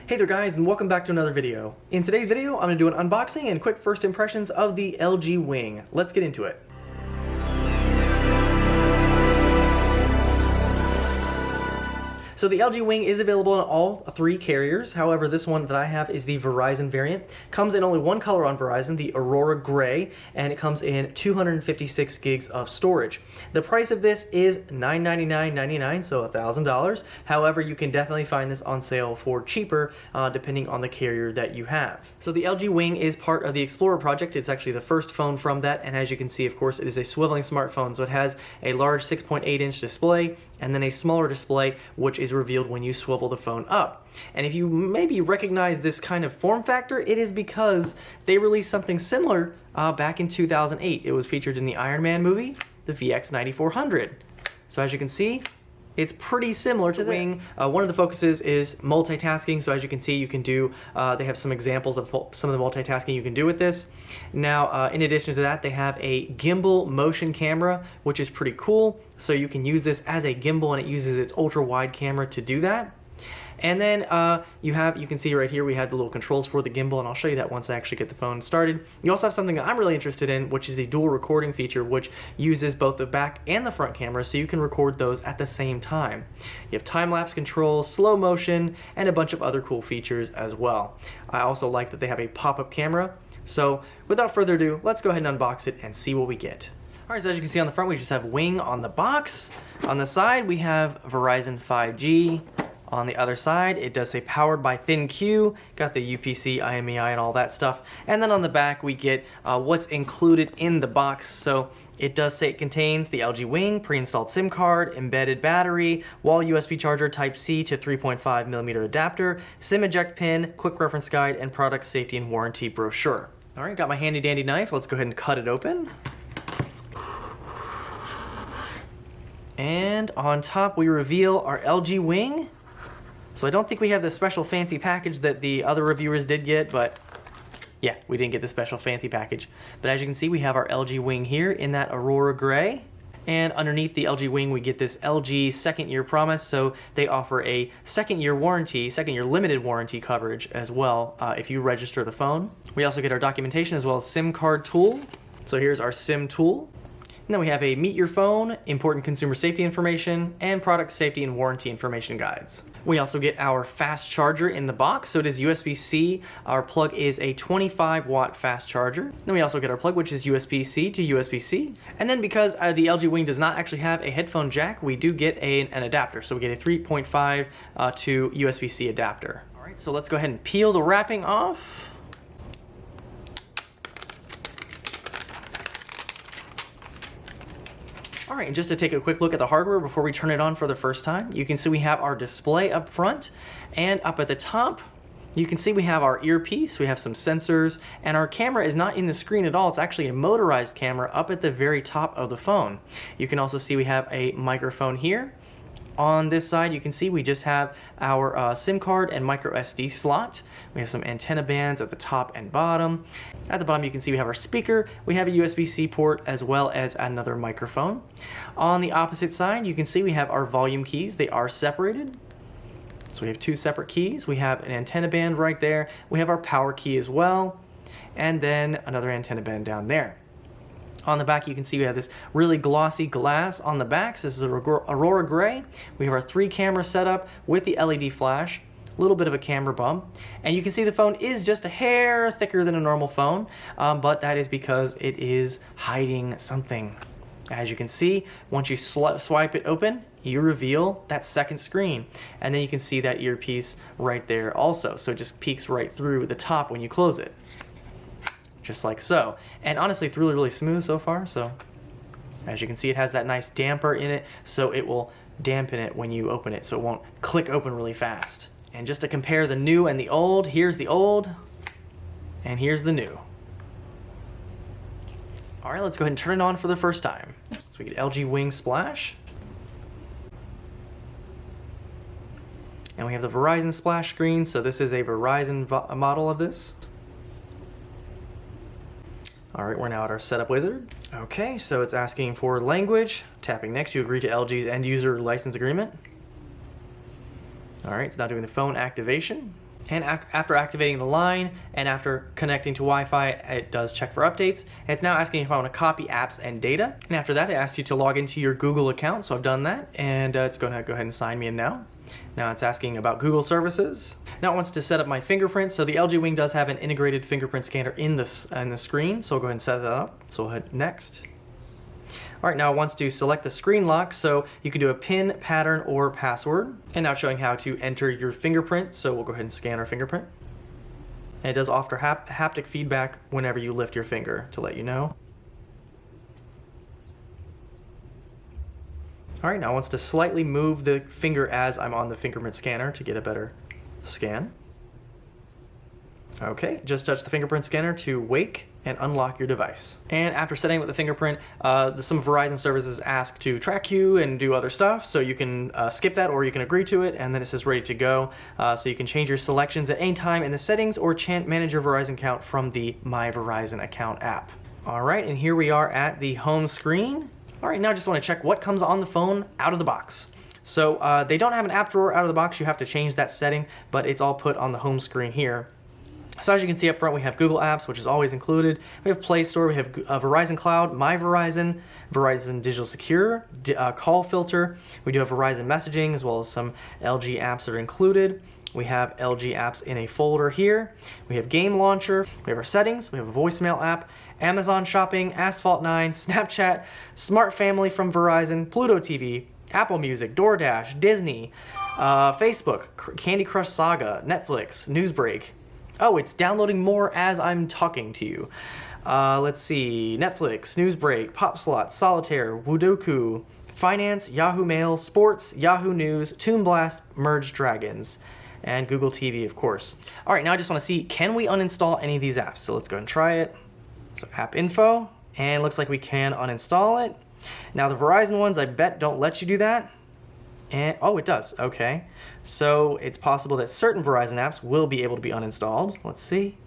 Hey there guys, and welcome back to another video. In today's video, I'm going to do an unboxing and quick first impressions of the LG Wing. Let's get into it. So the LG Wing is available in all three carriers. However, this one that I have is the Verizon variant. Comes in only one color on Verizon, the Aurora Gray, and it comes in 256 gigs of storage. The price of this is $999.99, so $1,000. However, you can definitely find this on sale for cheaper depending on the carrier that you have. So the LG Wing is part of the Explorer project. It's actually the first phone from that, and as you can see, of course, it is a swiveling smartphone. So it has a large 6.8-inch display and then a smaller display, which is revealed when you swivel the phone up. And if you maybe recognize this kind of form factor, it is because they released something similar back in 2008. It was featured in the Iron Man movie, the VX9400. So as you can see, it's pretty similar to the Wing. One of the focuses is multitasking, so as you can see, you can do, they have some examples of some of the multitasking you can do with this. Now, in addition to that, they have a gimbal motion camera, which is pretty cool. So you can use this as a gimbal, and it uses its ultra-wide camera to do that. And then you can see right here we have the little controls for the gimbal, and I'll show you that once I actually get the phone started. You also have something that I'm really interested in, which is the dual recording feature, which uses both the back and the front camera, so you can record those at the same time. You have time-lapse control, slow motion, and a bunch of other cool features as well. I also like that they have a pop-up camera. So without further ado, let's go ahead and unbox it and see what we get. Alright, so as you can see on the front, we just have Wing on the box. On the side, we have Verizon 5G. On the other side, it does say powered by ThinQ, got the UPC, IMEI, and all that stuff. And then on the back, we get what's included in the box. So it does say it contains the LG Wing, pre-installed SIM card, embedded battery, wall USB charger Type-C to 3.5mm adapter, SIM eject pin, quick reference guide, and product safety and warranty brochure. All right, got my handy dandy knife. Let's go ahead and cut it open. And on top, we reveal our LG Wing. So I don't think we have the special fancy package that the other reviewers did get, but yeah, we didn't get the special fancy package. But as you can see, we have our LG Wing here in that Aurora Gray. And underneath the LG Wing, we get this LG second-year promise. So they offer a second-year warranty, second-year limited warranty coverage as well if you register the phone. We also get our documentation as well as SIM card tool. So here's our SIM tool. And then we have a Meet Your Phone, important consumer safety information, and product safety and warranty information guides. We also get our fast charger in the box, so it is USB-C. Our plug is a 25-watt fast charger. Then we also get our plug, which is USB-C to USB-C. And then because the LG Wing does not actually have a headphone jack, we do get an adapter. So we get a 3.5 to USB-C adapter. All right, so let's go ahead and peel the wrapping off. All right, and just to take a quick look at the hardware before we turn it on for the first time, you can see we have our display up front, and up at the top, you can see we have our earpiece, we have some sensors, and our camera is not in the screen at all. It's actually a motorized camera up at the very top of the phone. You can also see we have a microphone here. On this side, you can see we just have our SIM card and micro SD slot. We have some antenna bands at the top and bottom. At the bottom, you can see we have our speaker. We have a USB-C port as well as another microphone. On the opposite side, you can see we have our volume keys. They are separated. So we have two separate keys. We have an antenna band right there. We have our power key as well. And then another antenna band down there. On the back, you can see we have this really glossy glass on the back. So this is a Aurora Gray. We have our 3-camera setup with the LED flash, a little bit of a camera bump. And you can see the phone is just a hair thicker than a normal phone, but that is because it is hiding something. As you can see, once you swipe it open, you reveal that second screen. And then you can see that earpiece right there also. So it just peeks right through the top when you close it. Just like so. And honestly, it's really, really smooth so far. So as you can see, it has that nice damper in it, so it will dampen it when you open it, so it won't click open really fast. And just to compare the new and the old, here's the old, and here's the new. All right, let's go ahead and turn it on for the first time. So we get LG Wing Splash. And we have the Verizon splash screen, so this is a Verizon model of this. All right, we're now at our setup wizard. Okay, so it's asking for language. Tapping next, you agree to LG's end user license agreement. All right, it's now doing the phone activation. And after activating the line and after connecting to Wi-Fi, it does check for updates. And it's now asking if I want to copy apps and data. And after that, it asks you to log into your Google account. So I've done that, and it's going to go ahead and sign me in now. Now it's asking about Google services. Now it wants to set up my fingerprint. So the LG Wing does have an integrated fingerprint scanner in the screen. So I'll go ahead and set that up. So we'll hit next. All right, now it wants to select the screen lock, so you can do a PIN, pattern, or password. And now it's showing how to enter your fingerprint, so we'll go ahead and scan our fingerprint. And it does offer haptic feedback whenever you lift your finger to let you know. All right, now it wants to slightly move the finger as I'm on the fingerprint scanner to get a better scan. Okay, just touch the fingerprint scanner to wake and unlock your device. And after setting up the fingerprint, some Verizon services ask to track you and do other stuff, so you can skip that or you can agree to it, and then it says ready to go. So you can change your selections at any time in the settings or manage your Verizon account from the My Verizon Account app. All right, and here we are at the home screen. All right, now I just want to check what comes on the phone out of the box. So they don't have an app drawer out of the box. You have to change that setting, but it's all put on the home screen here. So as you can see up front, we have Google Apps, which is always included. We have Play Store, we have Verizon Cloud, My Verizon, Verizon Digital Secure, Call Filter. We do have Verizon Messaging, as well as some LG apps that are included. We have LG apps in a folder here. We have Game Launcher, we have our settings, we have a voicemail app, Amazon Shopping, Asphalt 9, Snapchat, Smart Family from Verizon, Pluto TV, Apple Music, DoorDash, Disney, Facebook, Candy Crush Saga, Netflix, Newsbreak. Oh, it's downloading more as I'm talking to you. Let's see. Netflix, Newsbreak, Pop Slot, Solitaire, Woodoku, Finance, Yahoo Mail, Sports, Yahoo News, Toon Blast, Merge Dragons, and Google TV, of course. All right, now I just want to see, can we uninstall any of these apps? So let's go ahead and try it. So app info, and it looks like we can uninstall it. Now the Verizon ones, I bet don't let you do that. And, oh, it does. Okay. So it's possible that certain Verizon apps will be able to be uninstalled. Let's see.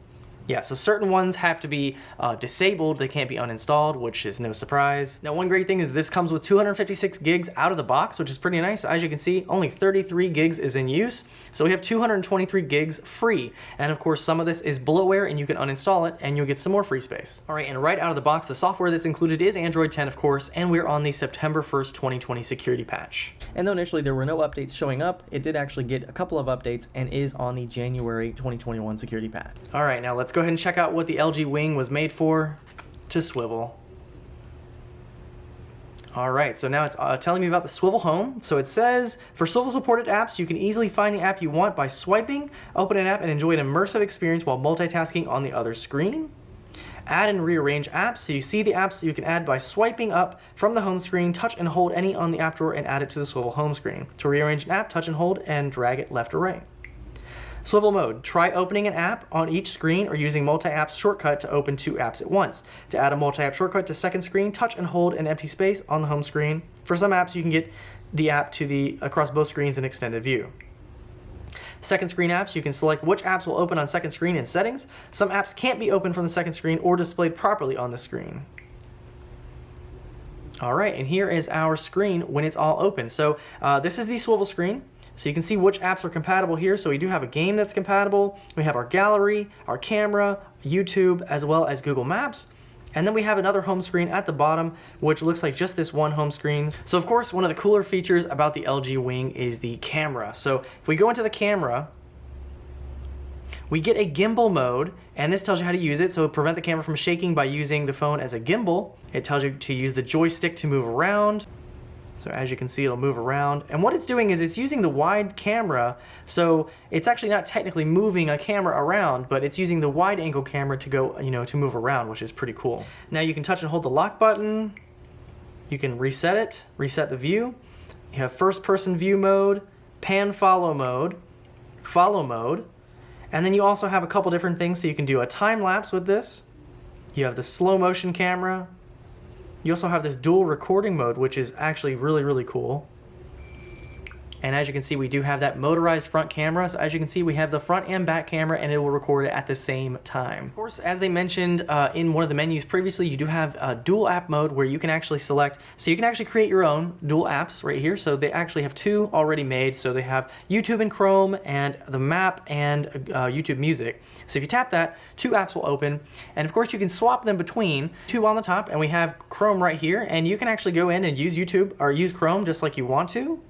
Yeah, so certain ones have to be disabled. They can't be uninstalled, which is no surprise. Now, one great thing is this comes with 256 gigs out of the box, which is pretty nice. As you can see, only 33 gigs is in use. So we have 223 gigs free. And of course, some of this is bloatware, and you can uninstall it, and you'll get some more free space. All right, and right out of the box, the software that's included is Android 10, of course, and we're on the September 1st, 2020 security patch. And though initially there were no updates showing up, it did actually get a couple of updates and is on the January 2021 security patch. All right, now let's go ahead and check out what the LG Wing was made for, to swivel. All right, so now it's telling me about the swivel home. So it says, for swivel supported apps, you can easily find the app you want by swiping, open an app, and enjoy an immersive experience while multitasking on the other screen. Add and rearrange apps, so you see the apps that you can add by swiping up from the home screen, touch and hold any on the app drawer, and add it to the swivel home screen. To rearrange an app, touch and hold and drag it left or right. Swivel mode. Try opening an app on each screen or using multi-app shortcut to open two apps at once. To add a multi-app shortcut to second screen, touch and hold an empty space on the home screen. For some apps, you can get the app to across both screens in extended view. Second screen apps, you can select which apps will open on second screen in settings. Some apps can't be opened from the second screen or displayed properly on the screen. All right, and here is our screen when it's all open. So this is the swivel screen. So you can see which apps are compatible here. So we do have a game that's compatible. We have our gallery, our camera, YouTube, as well as Google Maps. And then we have another home screen at the bottom, which looks like just this one home screen. So of course, one of the cooler features about the LG Wing is the camera. So if we go into the camera, we get a gimbal mode, and this tells you how to use it. So prevent the camera from shaking by using the phone as a gimbal. It tells you to use the joystick to move around. So as you can see, it'll move around. And what it's doing is it's using the wide camera. So it's actually not technically moving a camera around, but it's using the wide angle camera to go, to move around, which is pretty cool. Now you can touch and hold the lock button. You can reset it, reset the view. You have first person view mode, pan follow mode, and then you also have a couple different things. So you can do a time lapse with this. You have the slow motion camera. You also have this dual recording mode, which is actually really, really cool. And as you can see, we do have that motorized front camera. So as you can see, we have the front and back camera, and it will record it at the same time. Of course, as they mentioned in one of the menus previously, you do have dual app mode where you can actually select, so you can actually create your own dual apps right here. So they actually have two already made. So they have YouTube and Chrome and the map and YouTube Music. So if you tap that, two apps will open. And of course, you can swap them between two on the top, and we have Chrome right here, and you can actually go in and use YouTube or use Chrome just like you want to.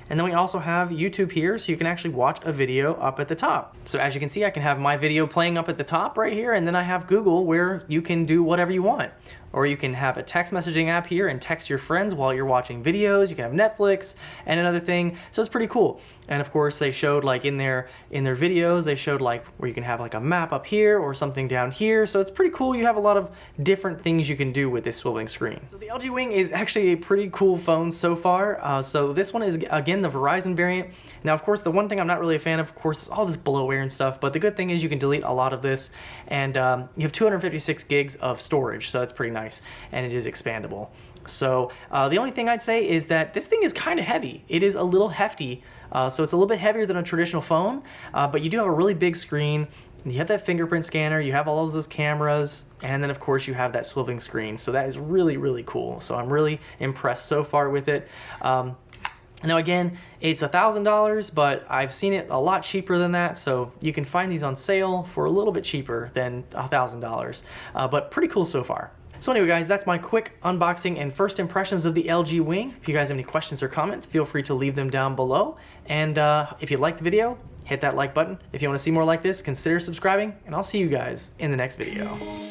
And then we also have YouTube here, so you can actually watch a video up at the top. So as you can see, I can have my video playing up at the top right here, and then I have Google where you can do whatever you want. Or you can have a text messaging app here and text your friends while you're watching videos. You can have Netflix and another thing. So it's pretty cool. And of course, they showed like in their videos, they showed like where you can have like a map up here or something down here. So it's pretty cool. You have a lot of different things you can do with this swiveling screen. So the LG Wing is actually a pretty cool phone so far. So this one is, again, the Verizon variant. Now, of course, the one thing I'm not really a fan of course, is all this bloatware and stuff. But the good thing is you can delete a lot of this. And you have 256 gigs of storage. So that's pretty nice. And it is expandable. So the only thing I'd say is that this thing is kind of heavy. It is a little hefty, so it's a little bit heavier than a traditional phone, but you do have a really big screen. You have that fingerprint scanner, you have all of those cameras, and then of course you have that swiveling screen. So that is really, really cool. So I'm really impressed so far with it. Now again, it's $1,000, but I've seen it a lot cheaper than that, so you can find these on sale for a little bit cheaper than $1,000, but pretty cool so far. So anyway guys, that's my quick unboxing and first impressions of the LG Wing. If you guys have any questions or comments, feel free to leave them down below. And if you liked the video, hit that like button. If you want to see more like this, consider subscribing, and I'll see you guys in the next video.